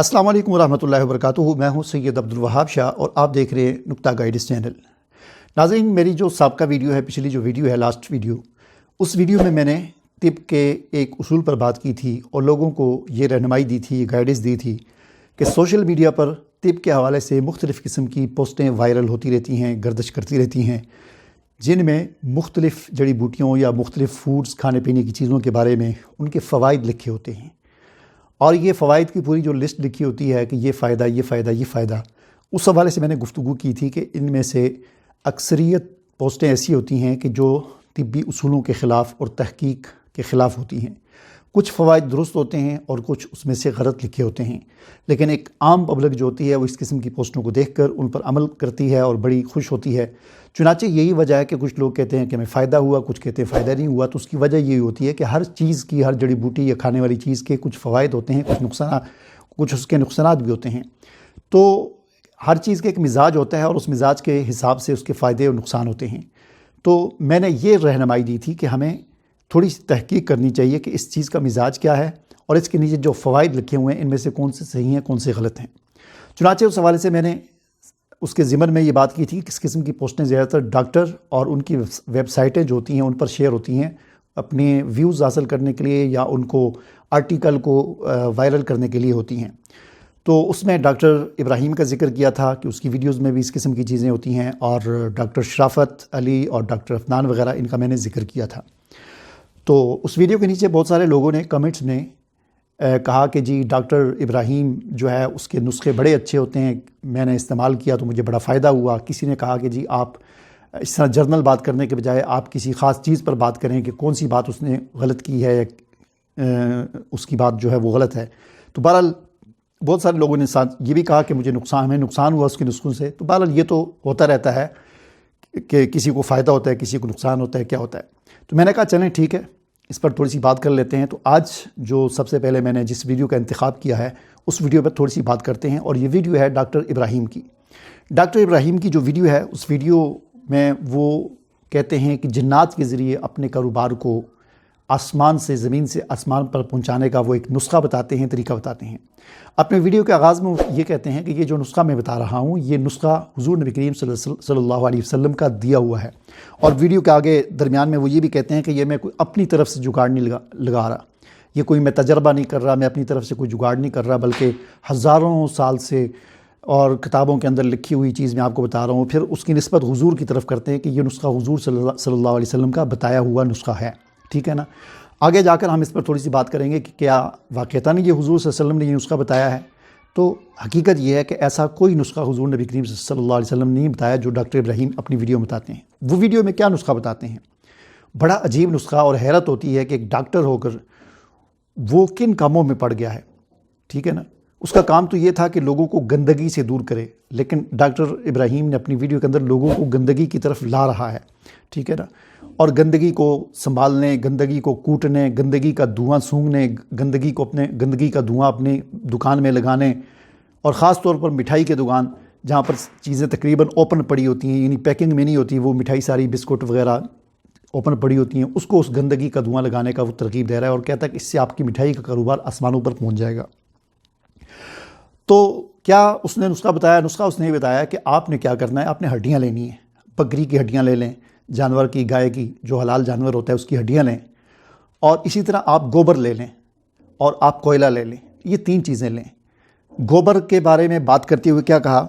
السلام علیکم ورحمۃ اللہ وبرکاتہ۔ میں ہوں سید عبدالوہاب شاہ اور آپ دیکھ رہے ہیں نقطہ گائیڈس چینل۔ ناظرین، میری جو سابقہ ویڈیو ہے، پچھلی جو ویڈیو ہے، لاسٹ ویڈیو، اس ویڈیو میں نے طب کے ایک اصول پر بات کی تھی اور لوگوں کو یہ رہنمائی دی تھی، یہ گائیڈنس دی تھی کہ سوشل میڈیا پر طب کے حوالے سے مختلف قسم کی پوسٹیں وائرل ہوتی رہتی ہیں، گردش کرتی رہتی ہیں، جن میں مختلف جڑی بوٹیوں یا مختلف فوڈز، کھانے پینے کی چیزوں کے بارے میں ان کے فوائد لکھے ہوتے ہیں، اور یہ فوائد کی پوری جو لسٹ لکھی ہوتی ہے کہ یہ فائدہ، یہ فائدہ، یہ فائدہ۔ اس حوالے سے میں نے گفتگو کی تھی کہ ان میں سے اکثریت پوسٹیں ایسی ہوتی ہیں کہ جو طبی اصولوں کے خلاف اور تحقیق کے خلاف ہوتی ہیں۔ کچھ فوائد درست ہوتے ہیں اور کچھ اس میں سے غلط لکھے ہوتے ہیں، لیکن ایک عام پبلک جو ہوتی ہے وہ اس قسم کی پوسٹوں کو دیکھ کر ان پر عمل کرتی ہے اور بڑی خوش ہوتی ہے۔ چنانچہ یہی وجہ ہے کہ کچھ لوگ کہتے ہیں کہ ہمیں فائدہ ہوا، کچھ کہتے ہیں فائدہ نہیں ہوا۔ تو اس کی وجہ یہی ہوتی ہے کہ ہر چیز کی، ہر جڑی بوٹی یا کھانے والی چیز کے کچھ فوائد ہوتے ہیں، کچھ اس کے نقصانات بھی ہوتے ہیں۔ تو ہر چیز کا ایک مزاج ہوتا ہے اور اس مزاج کے حساب سے اس کے فائدے اور نقصان ہوتے ہیں۔ تو میں نے یہ رہنمائی دی تھی کہ ہمیں تھوڑی سی تحقیق کرنی چاہیے کہ اس چیز کا مزاج کیا ہے اور اس کے نیچے جو فوائد لکھے ہوئے ہیں ان میں سے کون سے صحیح ہیں، کون سے غلط ہیں۔ چنانچہ اس حوالے سے میں نے اس کے ضمن میں یہ بات کی تھی کہ کس قسم کی پوسٹیں زیادہ تر ڈاکٹر اور ان کی ویب سائٹیں جو ہوتی ہیں ان پر شیئر ہوتی ہیں اپنے ویوز حاصل کرنے کے لیے یا ان کو آرٹیکل کو وائرل کرنے کے لیے ہوتی ہیں۔ تو اس میں ڈاکٹر ابراہیم کا ذکر کیا تھا کہ اس کی ویڈیوز میں بھی اس قسم کی چیزیں ہوتی ہیں، اور ڈاکٹر شرافت علی اور ڈاکٹر عفنان وغیرہ، ان کا میں نے ذکر کیا تھا۔ تو اس ویڈیو کے نیچے بہت سارے لوگوں نے کمنٹس میں کہا کہ جی ڈاکٹر ابراہیم جو ہے اس کے نسخے بڑے اچھے ہوتے ہیں، میں نے استعمال کیا تو مجھے بڑا فائدہ ہوا۔ کسی نے کہا کہ جی آپ اس طرح جرنل بات کرنے کے بجائے آپ کسی خاص چیز پر بات کریں کہ کون سی بات اس نے غلط کی ہے یا اس کی بات جو ہے وہ غلط ہے۔ تو بہرحال بہت سارے لوگوں نے یہ بھی کہا کہ ہمیں نقصان ہوا اس کے نسخوں سے۔ تو بہرحال یہ تو ہوتا رہتا ہے کہ کسی کو فائدہ ہوتا ہے، کسی کو نقصان ہوتا ہے، کیا ہوتا ہے۔ تو میں نے کہا چلیں ٹھیک ہے، اس پر تھوڑی سی بات کر لیتے ہیں۔ تو آج جو سب سے پہلے میں نے جس ویڈیو کا انتخاب کیا ہے اس ویڈیو پر تھوڑی سی بات کرتے ہیں، اور یہ ویڈیو ہے ڈاکٹر ابراہیم کی۔ ڈاکٹر ابراہیم کی جو ویڈیو ہے اس ویڈیو میں وہ کہتے ہیں کہ جنات کے ذریعے اپنے کاروبار کو آسمان سے، زمین سے آسمان پر پہنچانے کا وہ ایک نسخہ بتاتے ہیں، طریقہ بتاتے ہیں۔ اپنے ویڈیو کے آغاز میں یہ کہتے ہیں کہ یہ جو نسخہ میں بتا رہا ہوں یہ نسخہ حضور نبی کریم صلی اللہ علیہ وسلم کا دیا ہوا ہے، اور ویڈیو کے آگے درمیان میں وہ یہ بھی کہتے ہیں کہ یہ میں کوئی اپنی طرف سے جگاڑ نہیں لگا رہا، یہ کوئی میں تجربہ نہیں کر رہا، میں اپنی طرف سے کوئی جگاڑ نہیں کر رہا، بلکہ ہزاروں سال سے اور کتابوں کے اندر لکھی ہوئی چیز میں آپ کو بتا رہا ہوں۔ پھر اس کی نسبت حضور کی طرف کرتے ہیں کہ یہ نسخہ حضور صلی اللہ علیہ وسلم کا بتایا ہوا نسخہ ہے، ٹھیک ہے نا۔ آگے جا کر ہم اس پر تھوڑی سی بات کریں گے کہ کیا واقعتاً یہ حضور صلی اللہ علیہ وسلم نے یہ نسخہ بتایا ہے۔ تو حقیقت یہ ہے کہ ایسا کوئی نسخہ حضور نبی کریم صلی اللہ علیہ وسلم نے نہیں بتایا جو ڈاکٹر ابراہیم اپنی ویڈیو میں بتاتے ہیں۔ وہ ویڈیو میں کیا نسخہ بتاتے ہیں، بڑا عجیب نسخہ، اور حیرت ہوتی ہے کہ ایک ڈاکٹر ہو کر وہ کن کاموں میں پڑ گیا ہے، ٹھیک ہے نا۔ اس کا کام تو یہ تھا کہ لوگوں کو گندگی سے دور کرے، لیکن ڈاکٹر ابراہیم نے اپنی ویڈیو کے اندر لوگوں کو گندگی کی طرف لا رہا ہے، ٹھیک ہے نا، اور گندگی کو سنبھالنے، گندگی کو کوٹنے، گندگی کا دھواں سونگھنے، گندگی کا دھواں اپنی دکان میں لگانے، اور خاص طور پر مٹھائی کے دکان جہاں پر چیزیں تقریباً اوپن پڑی ہوتی ہیں، یعنی پیکنگ میں نہیں ہوتی، وہ مٹھائی ساری بسکٹ وغیرہ اوپن پڑی ہوتی ہیں، اس کو اس گندگی کا دھواں لگانے کا وہ ترغیب دے رہا ہے، اور کہتا ہے کہ اس سے آپ کی مٹھائی کا کاروبار آسمانوں پر پہنچ جائے گا۔ تو کیا اس نے نسخہ بتایا؟ نسخہ اس نے یہ بتایا کہ آپ نے کیا کرنا ہے، آپ نے ہڈیاں لینی ہیں، بکری کی ہڈیاں لے لیں، جانور کی، گائے کی، جو حلال جانور ہوتا ہے اس کی ہڈیاں لیں، اور اسی طرح آپ گوبر لے لیں اور آپ کوئلہ لے لیں، یہ تین چیزیں لیں۔ گوبر کے بارے میں بات کرتے ہوئے کیا کہا،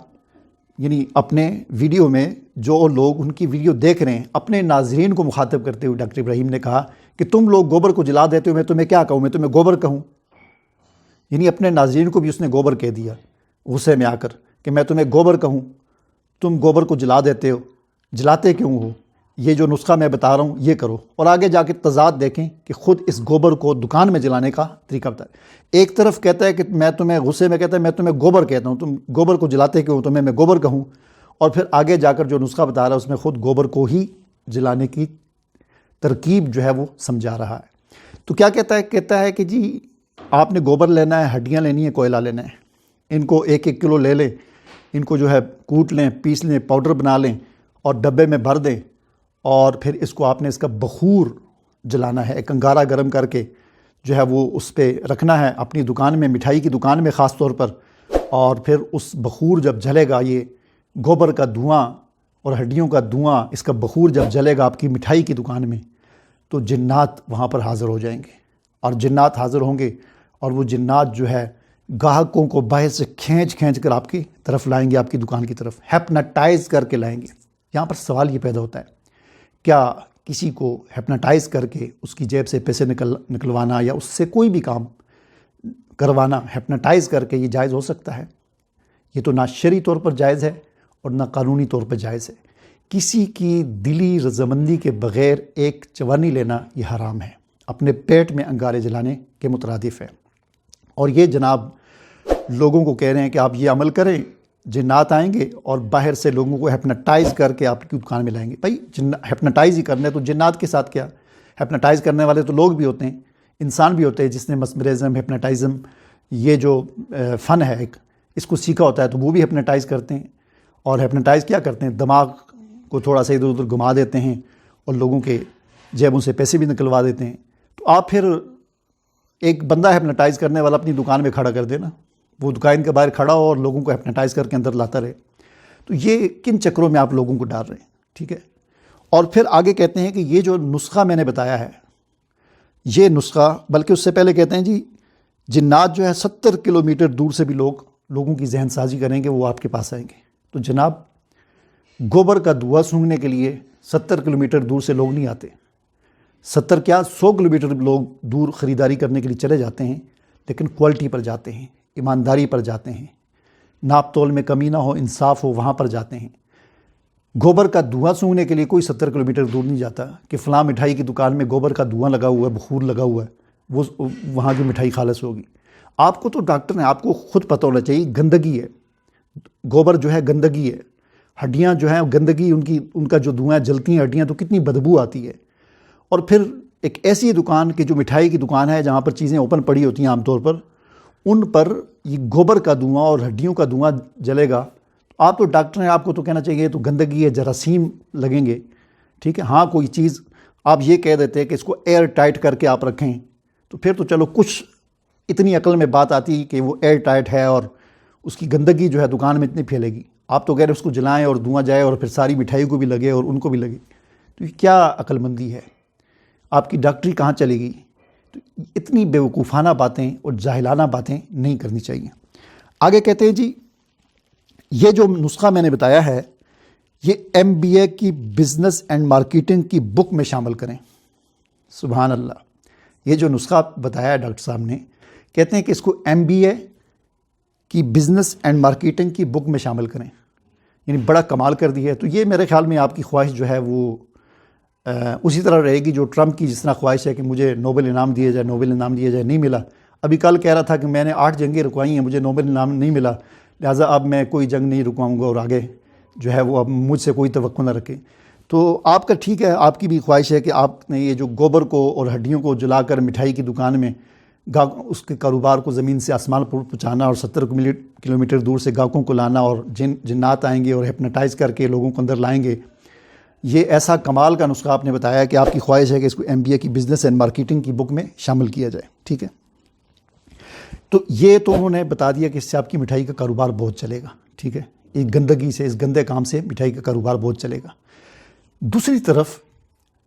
یعنی اپنے ویڈیو میں جو لوگ ان کی ویڈیو دیکھ رہے ہیں، اپنے ناظرین کو مخاطب کرتے ہوئے ڈاکٹر ابراہیم نے کہا کہ تم لوگ گوبر کو جلا دیتے ہو، میں تمہیں کیا کہوں، میں تمہیں گوبر کہوں؟ یعنی اپنے ناظرین کو بھی اس نے گوبر کہہ دیا غصے میں آ کر کہ میں تمہیں گوبر کہوں، تم گوبر کو جلا دیتے ہو، جلاتے کیوں ہو، یہ جو نسخہ میں بتا رہا ہوں یہ کرو۔ اور آگے جا کے تضاد دیکھیں کہ خود اس گوبر کو دکان میں جلانے کا طریقہ بتا ہے۔ ایک طرف کہتا ہے کہ میں تمہیں غصے میں کہتا ہے میں تمہیں گوبر کہتا ہوں، تم گوبر کو جلاتے کیوں، تمہیں میں گوبر کہوں، اور پھر آگے جا کر جو نسخہ بتا رہا ہے اس میں خود گوبر کو ہی جلانے کی ترکیب جو ہے وہ سمجھا رہا ہے۔ تو کیا کہتا ہے کہ جی آپ نے گوبر لینا ہے، ہڈیاں لینی ہے، کوئلہ لینا ہے، ان کو 1-1 کلو لے لیں، ان کو جو ہے کوٹ لیں، پیس لیں، پاؤڈر بنا لیں اور ڈبے میں بھر دیں، اور پھر اس کو آپ نے اس کا بخور جلانا ہے، ایک انگارہ گرم کر کے جو ہے وہ اس پہ رکھنا ہے اپنی دکان میں، مٹھائی کی دکان میں خاص طور پر، اور پھر اس بخور جب جلے گا، یہ گوبر کا دھواں اور ہڈیوں کا دھواں، اس کا بخور جب جلے گا آپ کی مٹھائی کی دکان میں، تو جنات وہاں پر حاضر ہو جائیں گے، اور جنات حاضر ہوں گے، اور وہ جنات جو ہے گاہکوں کو باہر سے کھینچ کر آپ کی طرف لائیں گے، آپ کی دکان کی طرف ہیپناٹائز کر کے لائیں گے۔ یہاں پر سوال یہ پیدا ہوتا ہے، کیا کسی کو ہیپناٹائز کر کے اس کی جیب سے پیسے نکلوانا یا اس سے کوئی بھی کام کروانا ہیپناٹائز کر کے یہ جائز ہو سکتا ہے؟ یہ تو نہ شرعی طور پر جائز ہے اور نہ قانونی طور پر جائز ہے۔ کسی کی دلی رضامندی کے بغیر ایک چوانی لینا یہ حرام ہے، اپنے پیٹ میں انگارے جلانے کے مترادف ہے۔ اور یہ جناب لوگوں کو کہہ رہے ہیں کہ آپ یہ عمل کریں، جنات آئیں گے اور باہر سے لوگوں کو ہیپناٹائز کر کے آپ کی دکان میں لائیں گے۔ بھائی ہیپناٹائز ہی کرنا ہے تو جنات کے ساتھ کیا؟ ہیپناٹائز کرنے والے تو لوگ بھی ہوتے ہیں، انسان بھی ہوتے ہیں، جس نے مسمرزم، ہیپناٹائزم، یہ جو فن ہے ایک، اس کو سیکھا ہوتا ہے تو وہ بھی ہیپناٹائز کرتے ہیں۔ اور ہیپناٹائز کیا کرتے ہیں؟ دماغ کو تھوڑا سا ادھر ادھر گھما دیتے ہیں اور لوگوں کے جیبوں سے پیسے بھی نکلوا دیتے ہیں۔ تو آپ پھر ایک بندہ ہیپناٹائز کرنے والا اپنی دکان میں کھڑا کر دینا، وہ دکان کے باہر کھڑا ہو اور لوگوں کو ہیپناٹائز کر کے اندر لاتا رہے۔ تو یہ کن چکروں میں آپ لوگوں کو ڈال رہے ہیں؟ ٹھیک ہے۔ اور پھر آگے کہتے ہیں کہ یہ جو نسخہ میں نے بتایا ہے، یہ نسخہ، بلکہ اس سے پہلے کہتے ہیں جی جنات جو ہے 70 کلومیٹر دور سے بھی لوگوں کی ذہن سازی کریں گے، وہ آپ کے پاس آئیں گے۔ تو جناب گوبر کا دھواں سونگھنے کے لیے 70 کلومیٹر دور سے لوگ نہیں آتے، 100 کلومیٹر لوگ دور خریداری کرنے کے لیے چلے جاتے ہیں، لیکن کوالٹی پر جاتے ہیں، ایمانداری پر جاتے ہیں، ناپ تول میں کمی نہ ہو، انصاف ہو، وہاں پر جاتے ہیں۔ گوبر کا دھواں سونگھنے کے لیے کوئی 70 کلومیٹر دور نہیں جاتا کہ فلاں مٹھائی کی دکان میں گوبر کا دھواں لگا ہوا ہے، بخور لگا ہوا ہے، وہ وہاں کی مٹھائی خالص ہوگی۔ آپ کو تو ڈاکٹر ہیں، آپ کو خود پتہ ہونا چاہیے، گندگی ہے، گوبر جو ہے گندگی ہے، ہڈیاں جو ہیں گندگی، ان کا جو دھواں جلتی ہیں ہڈیاں تو کتنی بدبو آتی ہے۔ اور پھر ایک ایسی دکان کہ جو مٹھائی کی دکان ہے جہاں پر چیزیں اوپن پڑی ہوتی ہیں عام طور پر، ان پر یہ گوبر کا دھواں اور ہڈیوں کا دھواں جلے گا، آپ تو ڈاکٹر ہیں، آپ کو تو کہنا چاہیے تو گندگی ہے، جراثیم لگیں گے، ٹھیک ہے۔ ہاں کوئی چیز آپ یہ کہہ دیتے ہیں کہ اس کو ایئر ٹائٹ کر کے آپ رکھیں، تو پھر تو چلو کچھ اتنی عقل میں بات آتی کہ وہ ایئر ٹائٹ ہے اور اس کی گندگی جو ہے دکان میں اتنی پھیلے گی۔ آپ تو کہہ رہے اس کو جلائیں اور دھواں جائے اور پھر ساری مٹھائی کو بھی لگے اور ان کو بھی لگے، تو یہ کیا عقل مندی ہے؟ آپ کی ڈاکٹری کہاں چلے گی؟ تو اتنی بیوقوفانہ باتیں اور جاہلانہ باتیں نہیں کرنی چاہیے۔ آگے کہتے ہیں جی یہ جو نسخہ میں نے بتایا ہے، یہ MBA کی بزنس اینڈ مارکیٹنگ کی بک میں شامل کریں۔ سبحان اللہ، یہ جو نسخہ بتایا ہے ڈاکٹر صاحب نے، کہتے ہیں کہ اس کو MBA کی بزنس اینڈ مارکیٹنگ کی بک میں شامل کریں، یعنی بڑا کمال کر دی ہے۔ تو یہ میرے خیال میں آپ کی خواہش جو ہے وہ اسی طرح رہے گی جو ٹرمپ کی جس طرح خواہش ہے کہ مجھے نوبل انعام دیا جائے، نوبل انعام دیا جائے، نہیں ملا۔ ابھی کل کہہ رہا تھا کہ میں نے 8 جنگیں رکوائی ہیں، مجھے نوبل انعام نہیں ملا، لہٰذا اب میں کوئی جنگ نہیں رکواؤں گا اور آگے جو ہے وہ اب مجھ سے کوئی توقع نہ رکھے۔ تو آپ کا ٹھیک ہے، آپ کی بھی خواہش ہے کہ آپ نے یہ جو گوبر کو اور ہڈیوں کو جلا کر مٹھائی کی دکان میں اس کے کاروبار کو زمین سے آسمان پر پہنچانا اور 70 کلومیٹر دور سے گاہکوں کو لانا، اور جنات آئیں گے اور ہیپناٹائز کر کے لوگوں کو اندر لائیں گے، یہ ایسا کمال کا نسخہ آپ نے بتایا کہ آپ کی خواہش ہے کہ اس کو MBA کی بزنس اینڈ مارکیٹنگ کی بک میں شامل کیا جائے، ٹھیک ہے۔ تو یہ تو انہوں نے بتا دیا کہ اس سے آپ کی مٹھائی کا کاروبار بہت چلے گا، ٹھیک ہے، اس گندگی سے، اس گندے کام سے مٹھائی کا کاروبار بہت چلے گا۔ دوسری طرف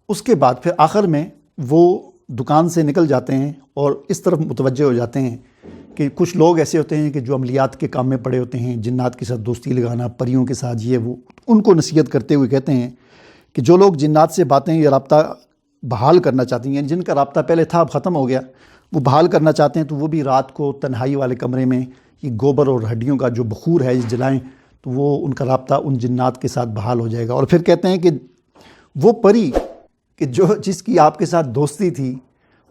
اس کے بعد پھر آخر میں وہ دکان سے نکل جاتے ہیں اور اس طرف متوجہ ہو جاتے ہیں کہ کچھ لوگ ایسے ہوتے ہیں کہ جو عملیات کے کام میں پڑے ہوتے ہیں، جنات کے ساتھ دوستی لگانا، پریوں کے ساتھ، یہ وہ، ان کو نصیحت کرتے ہوئے کہتے ہیں کہ جو لوگ جنات سے باتیں یا رابطہ بحال کرنا چاہتی ہیں، جن کا رابطہ پہلے تھا اب ختم ہو گیا، وہ بحال کرنا چاہتے ہیں، تو وہ بھی رات کو تنہائی والے کمرے میں یہ گوبر اور ہڈیوں کا جو بخور ہے یہ جلائیں، تو وہ ان کا رابطہ ان جنات کے ساتھ بحال ہو جائے گا۔ اور پھر کہتے ہیں کہ وہ پری کہ جس کی آپ کے ساتھ دوستی تھی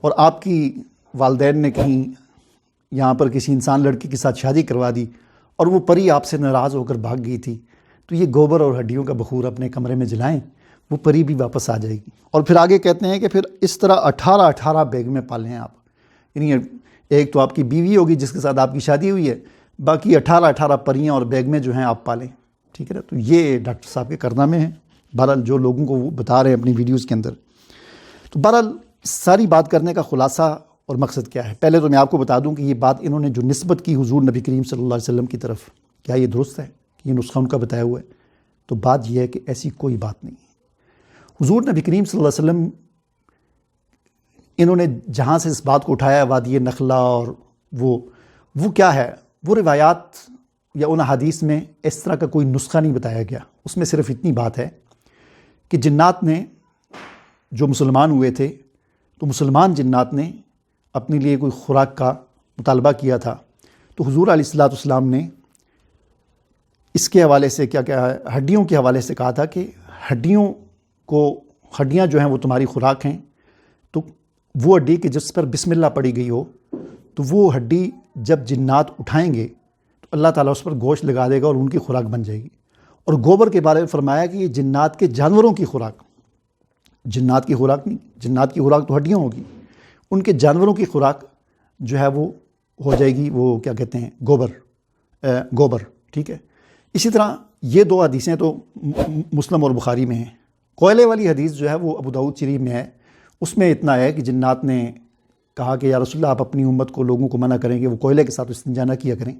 اور آپ کی والدین نے کہیں یہاں پر کسی انسان لڑکی کے ساتھ شادی کروا دی اور وہ پری آپ سے ناراض ہو کر بھاگ گئی تھی، تو یہ گوبر اور ہڈیوں کا بخور اپنے کمرے میں جلائیں، وہ پری بھی واپس آ جائے گی۔ اور پھر آگے کہتے ہیں کہ پھر اس طرح 18 بیگ میں پالیں آپ، یعنی ایک تو آپ کی بیوی ہوگی جس کے ساتھ آپ کی شادی ہوئی ہے، باقی 18 پریاں اور بیگ میں جو ہیں آپ پالیں، ٹھیک ہے نا۔ تو یہ ڈاکٹر صاحب کے کارنامے ہیں، بہرحال جو لوگوں کو وہ بتا رہے ہیں اپنی ویڈیوز کے اندر۔ تو بہرحال ساری بات کرنے کا خلاصہ اور مقصد کیا ہے۔ پہلے تو میں آپ کو بتا دوں کہ یہ بات انہوں نے جو نسبت کی حضور نبی کریم صلی اللہ علیہ وسلم کی طرف، کیا یہ درست ہے کہ یہ نسخہ ان کا بتایا ہوا ہے؟ تو بات یہ ہے کہ ایسی کوئی بات نہیں ہے۔ حضور نبی کریم صلی اللہ علیہ وسلم انہوں نے جہاں سے اس بات کو اٹھایا، وادی نخلا، اور وہ کیا ہے، وہ روایات یا ان حدیث میں اس طرح کا کوئی نسخہ نہیں بتایا گیا۔ اس میں صرف اتنی بات ہے کہ جنات نے جو مسلمان ہوئے تھے، تو مسلمان جنات نے اپنے لیے کوئی خوراک کا مطالبہ کیا تھا، تو حضور علیہ الصلوۃ والسلام نے اس کے حوالے سے کیا ہڈیوں کے حوالے سے کہا تھا کہ ہڈیاں جو ہیں وہ تمہاری خوراک ہیں، تو وہ ہڈی کہ جس پر بسم اللہ پڑی گئی ہو، تو وہ ہڈی جب جنات اٹھائیں گے تو اللہ تعالیٰ اس پر گوشت لگا دے گا اور ان کی خوراک بن جائے گی۔ اور گوبر کے بارے میں فرمایا کہ یہ جنات کے جانوروں کی خوراک، جنات کی خوراک نہیں، جنات کی خوراک تو ہڈیاں ہوگی، ان کے جانوروں کی خوراک جو ہے وہ ہو جائے گی، وہ کیا کہتے ہیں، گوبر، ٹھیک ہے۔ اسی طرح یہ دو حدیثیں تو مسلم اور بخاری میں ہیں۔ کوئلے والی حدیث جو ہے وہ ابو داؤد شریف میں ہے، اس میں اتنا ہے کہ جنات نے کہا کہ یا رسول اللہ آپ اپنی امت کو، لوگوں کو منع کریں کہ وہ کوئلے کے ساتھ استنجا نہ کیا کریں،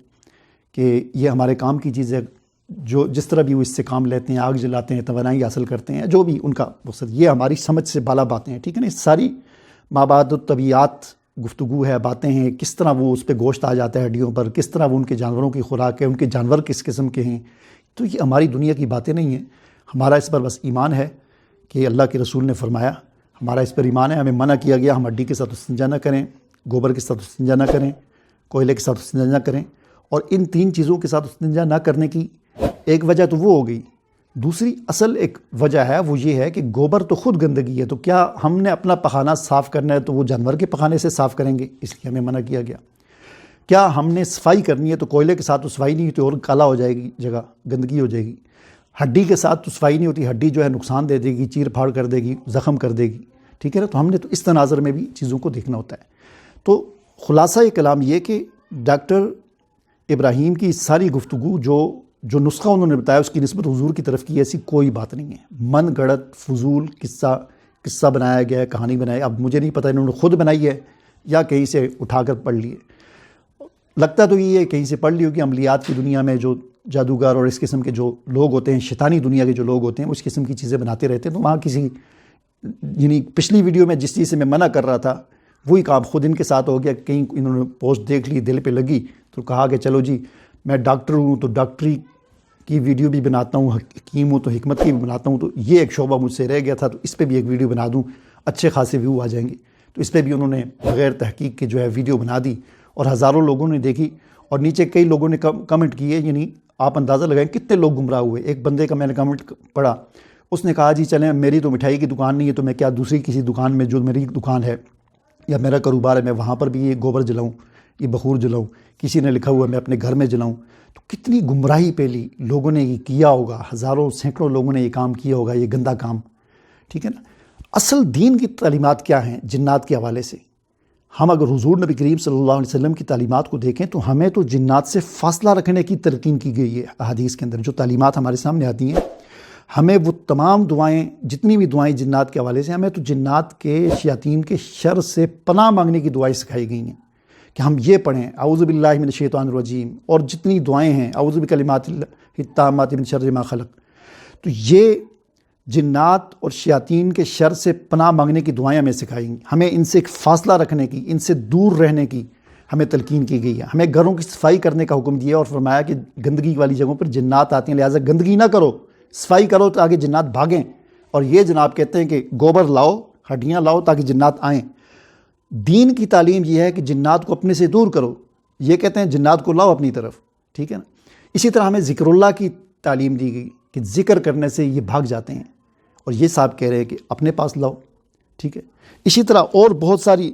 کہ یہ ہمارے کام کی چیز ہے، جو جس طرح بھی وہ اس سے کام لیتے ہیں، آگ جلاتے ہیں، توانائی حاصل کرتے ہیں، جو بھی ان کا مقصد، یہ ہماری سمجھ سے بالا باتیں ہیں، ٹھیک ہے نا۔ ساری مابعد الطبیعات گفتگو ہے، باتیں ہیں، کس طرح وہ اس پہ گوشت آ جاتا ہے ہڈیوں پر، کس طرح وہ ان کے جانوروں کی خوراک ہے، ان کے جانور کس قسم کے ہیں، تو یہ ہماری دنیا کی باتیں نہیں ہیں۔ ہمارا اس پر بس ایمان ہے کہ اللہ کے رسول نے فرمایا، ہمارا اس پر ایمان ہے، ہمیں منع کیا گیا ہم ہڈی کے ساتھ استنجا نہ کریں، گوبر کے ساتھ استنجا نہ کریں، کوئلے کے ساتھ استنجا نہ کریں۔ اور ان تین چیزوں کے ساتھ استنجا نہ کرنے کی ایک وجہ تو وہ ہو گئی، دوسری اصل ایک وجہ ہے وہ یہ ہے کہ گوبر تو خود گندگی ہے، تو کیا ہم نے اپنا پخانہ صاف کرنا ہے تو وہ جانور کے پخانے سے صاف کریں گے، اس لیے ہمیں منع کیا گیا۔ کیا ہم نے صفائی کرنی ہے تو کوئلے کے ساتھ تو صفائی نہیں ہوتی، اور کالا ہو جائے گی، جگہ گندگی ہو جائے گی۔ ہڈی کے ساتھ تو صفائی نہیں ہوتی، ہڈی جو ہے نقصان دے دے گی، چیر پھاڑ کر دے گی، زخم کر دے گی، ٹھیک ہے نا۔ تو ہم نے تو اس تناظر میں بھی چیزوں کو دیکھنا ہوتا ہے۔ تو خلاصہ کلام یہ کہ ڈاکٹر ابراہیم کی ساری گفتگو جو نسخہ انہوں نے بتایا اس کی نسبت حضور کی طرف کی ایسی کوئی بات نہیں ہے، من گڑت فضول قصہ بنایا گیا ہے، کہانی بنائی۔ اب مجھے نہیں پتہ انہوں نے خود بنائی ہے یا کہیں سے اٹھا کر پڑھ لی ہے، لگتا تو یہ ہے کہیں سے پڑھ لی ہوگی۔ عملیات کی دنیا میں جو جادوگر اور اس قسم کے جو لوگ ہوتے ہیں، شیطانی دنیا کے جو لوگ ہوتے ہیں، اس قسم کی چیزیں بناتے رہتے ہیں۔ تو وہاں یعنی پچھلی ویڈیو میں جس چیز سے میں منع کر رہا تھا وہی کام خود ان کے ساتھ ہو گیا، کہیں انہوں نے پوسٹ دیکھ لی، دل پہ لگی تو کہا کہ چلو جی میں ڈاکٹر ہوں تو ڈاکٹری کی ویڈیو بھی بناتا ہوں، حکیم ہوں تو حکمت کی بھی بناتا ہوں، تو یہ ایک شعبہ مجھ سے رہ گیا تھا، تو اس پہ بھی ایک ویڈیو بنا دوں، اچھے خاصے ویو آ جائیں گے۔ تو اس پہ بھی انہوں نے بغیر تحقیق کے جو ہے ویڈیو بنا دی اور ہزاروں لوگوں نے دیکھی، اور نیچے کئی لوگوں نے کمنٹ کیے، یعنی آپ اندازہ لگائیں کتنے لوگ گمراہ ہوئے۔ ایک بندے کا میں نے کمنٹ پڑھا، اس نے کہا جی چلیں میری تو مٹھائی کی دکان نہیں ہے تو میں کیا دوسری کسی دکان میں جو میری دکان ہے یا میرا کاروبار ہے میں وہاں پر بھی یہ گوبر جلاؤں، یہ بخور جلاؤں۔ کسی نے لکھا ہوا ہے میں اپنے گھر میں جلاؤں۔ تو کتنی گمراہی پھیلی، لوگوں نے یہ کیا ہوگا، ہزاروں سینکڑوں لوگوں نے یہ کام کیا ہوگا، یہ گندا کام، ٹھیک ہے نا۔ اصل دین کی تعلیمات کیا ہیں جنات کے حوالے سے؟ ہم اگر حضور نبی کریم صلی اللہ علیہ وسلم کی تعلیمات کو دیکھیں تو ہمیں تو جنات سے فاصلہ رکھنے کی تلقین کی گئی ہے۔ احادیث کے اندر جو تعلیمات ہمارے سامنے آتی ہیں، ہمیں وہ تمام دعائیں، جتنی بھی دعائیں جنات کے حوالے سے، ہمیں تو جنات کے شیاطین کے شر سے پناہ مانگنے کی دعائیں سکھائی گئی ہیں کہ ہم یہ پڑھیں اعوذ باللہ من الشیطان الرجیم، اور جتنی دعائیں ہیں اعوذ بکلمات اللہ التامات من شر ما خلق۔ تو یہ جنات اور شیاطین کے شر سے پناہ مانگنے کی دعائیں ہمیں سکھائی گئی، ہمیں ان سے ایک فاصلہ رکھنے کی، ان سے دور رہنے کی ہمیں تلقین کی گئی ہے۔ ہمیں گھروں کی صفائی کرنے کا حکم دیا اور فرمایا کہ گندگی والی جگہوں پر جنات آتے ہیں، لہٰذا گندگی نہ کرو، صفائی کرو تاکہ جنات بھاگیں۔ اور یہ جناب کہتے ہیں کہ گوبر لاؤ، ہڈیاں لاؤ تاکہ جنات آئیں۔ دین کی تعلیم یہ ہے کہ جنات کو اپنے سے دور کرو، یہ کہتے ہیں جنات کو لاؤ اپنی طرف، ٹھیک ہے نا۔ اسی طرح ہمیں ذکر اللہ کی تعلیم دی گئی کہ ذکر کرنے سے یہ بھاگ جاتے ہیں، اور یہ صاحب کہہ رہے ہیں کہ اپنے پاس لاؤ، ٹھیک ہے۔ اسی طرح اور بہت ساری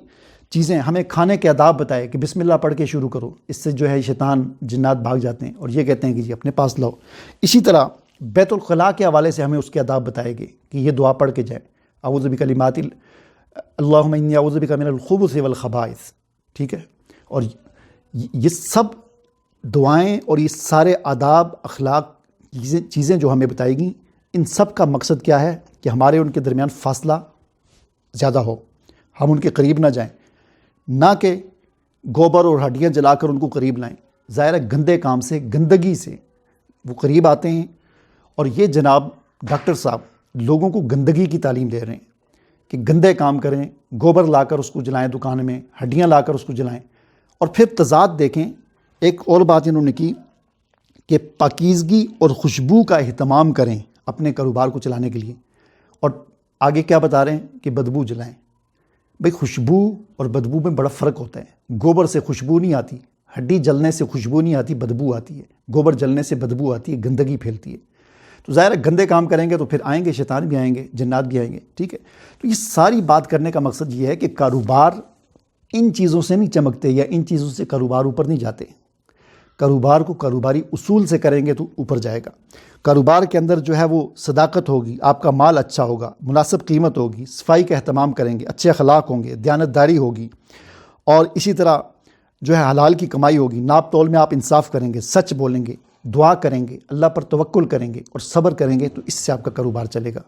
چیزیں، ہمیں کھانے کے آداب بتائے کہ بسم اللہ پڑھ کے شروع کرو، اس سے جو ہے شیطان جنات بھاگ جاتے ہیں، اور یہ کہتے ہیں کہ جی اپنے پاس لاؤ۔ اسی طرح بیت الخلاء کے حوالے سے ہمیں اس کے آداب بتائے گئے کہ یہ دعا پڑھ کے جائے، اعوذ بکلمات اللہم انی اعوذ بک من الخبث والخبائث، ٹھیک ہے۔ اور یہ سب دعائیں اور یہ سارے آداب، اخلاق، چیزیں جو ہمیں بتائی گئیں، ان سب کا مقصد کیا ہے کہ ہمارے ان کے درمیان فاصلہ زیادہ ہو، ہم ان کے قریب نہ جائیں۔ نہ کہ گوبر اور ہڈیاں جلا کر ان کو قریب لائیں۔ ظاہر ہے گندے کام سے، گندگی سے وہ قریب آتے ہیں، اور یہ جناب ڈاکٹر صاحب لوگوں کو گندگی کی تعلیم دے رہے ہیں کہ گندے کام کریں، گوبر لا کر اس کو جلائیں دکان میں، ہڈیاں لا کر اس کو جلائیں۔ اور پھر تضاد دیکھیں، ایک اور بات انہوں نے کی کہ پاکیزگی اور خوشبو کا اہتمام کریں اپنے کاروبار کو چلانے کے لیے، اور آگے کیا بتا رہے ہیں کہ بدبو جلائیں۔ بھئی خوشبو اور بدبو میں بڑا فرق ہوتا ہے۔ گوبر سے خوشبو نہیں آتی، ہڈی جلنے سے خوشبو نہیں آتی، بدبو آتی ہے۔ گوبر جلنے سے بدبو آتی ہے، گندگی پھیلتی ہے۔ تو ظاہر ہے گندے کام کریں گے تو پھر آئیں گے شیطان بھی آئیں گے، جنات بھی آئیں گے، ٹھیک ہے۔ تو یہ ساری بات کرنے کا مقصد یہ ہے کہ کاروبار ان چیزوں سے نہیں چمکتے، یا ان چیزوں سے کاروبار اوپر نہیں جاتے۔ کاروبار کو کاروباری اصول سے کریں گے تو اوپر جائے گا۔ کاروبار کے اندر جو ہے وہ صداقت ہوگی، آپ کا مال اچھا ہوگا، مناسب قیمت ہوگی، صفائی کا اہتمام کریں گے، اچھے اخلاق ہوں گے، دیانتداری ہوگی، اور اسی طرح جو ہے حلال کی کمائی ہوگی، ناپ تول میں آپ انصاف کریں گے، سچ بولیں گے، دعا کریں گے، اللہ پر توکل کریں گے اور صبر کریں گے، تو اس سے آپ کا کاروبار چلے گا۔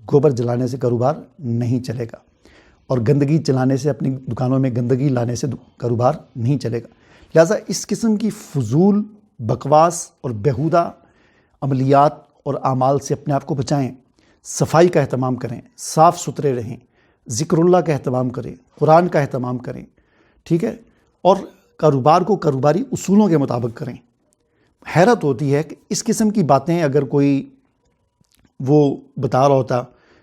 گوبر جلانے سے کاروبار نہیں چلے گا، اور گندگی چلانے سے، اپنی دکانوں میں گندگی لانے سے کاروبار نہیں چلے گا۔ لہٰذا اس قسم کی فضول بکواس اور بیہودہ عملیات اور اعمال سے اپنے آپ کو بچائیں۔ صفائی کا اہتمام کریں، صاف ستھرے رہیں، ذکر اللہ کا اہتمام کریں، قرآن کا اہتمام کریں، ٹھیک ہے، اور کاروبار کو کاروباری اصولوں کے مطابق کریں۔ حیرت ہوتی ہے کہ اس قسم کی باتیں اگر کوئی وہ بتا رہا ہوتا،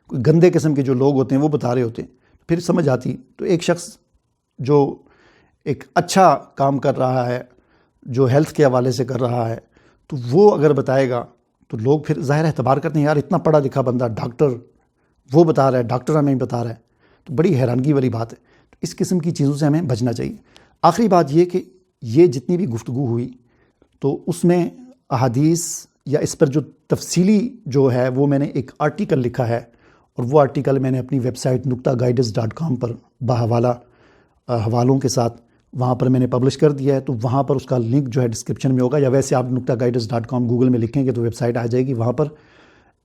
کوئی گندے قسم کے جو لوگ ہوتے ہیں وہ بتا رہے ہوتے ہیں، پھر سمجھ آتی۔ تو ایک شخص جو ایک اچھا کام کر رہا ہے، جو ہیلتھ کے حوالے سے کر رہا ہے، تو وہ اگر بتائے گا تو لوگ پھر ظاہر اعتبار کرتے ہیں، یار اتنا پڑھا لکھا بندہ، ڈاکٹر، وہ بتا رہا ہے، ڈاکٹر ہمیں بتا رہا ہے، تو بڑی حیرانگی والی بات ہے۔ تو اس قسم کی چیزوں سے ہمیں بچنا چاہیے۔ آخری بات یہ کہ یہ جتنی بھی گفتگو ہوئی تو اس میں احادیث یا اس پر جو تفصیلی جو ہے وہ میں نے ایک آرٹیکل لکھا ہے، اور وہ آرٹیکل میں نے اپنی ویب سائٹ nuktagidance.com پر بحوالہ حوالوں کے ساتھ وہاں پر میں نے پبلش کر دیا ہے۔ تو وہاں پر اس کا لنک جو ہے ڈسکرپشن میں ہوگا، یا ویسے آپ nuktagidance.com گوگل میں لکھیں گے تو ویب سائٹ آ جائے گی، وہاں پر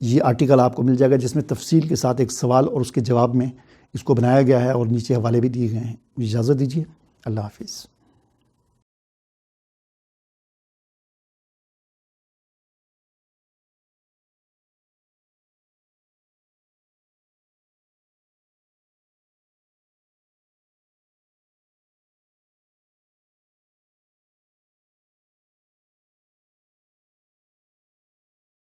یہ آرٹیکل آپ کو مل جائے گا، جس میں تفصیل کے ساتھ ایک سوال اور اس کے جواب میں اس کو بنایا گیا ہے، اور نیچے حوالے بھی دیے گئے ہیں۔ اجازت دیجیے، اللہ حافظ۔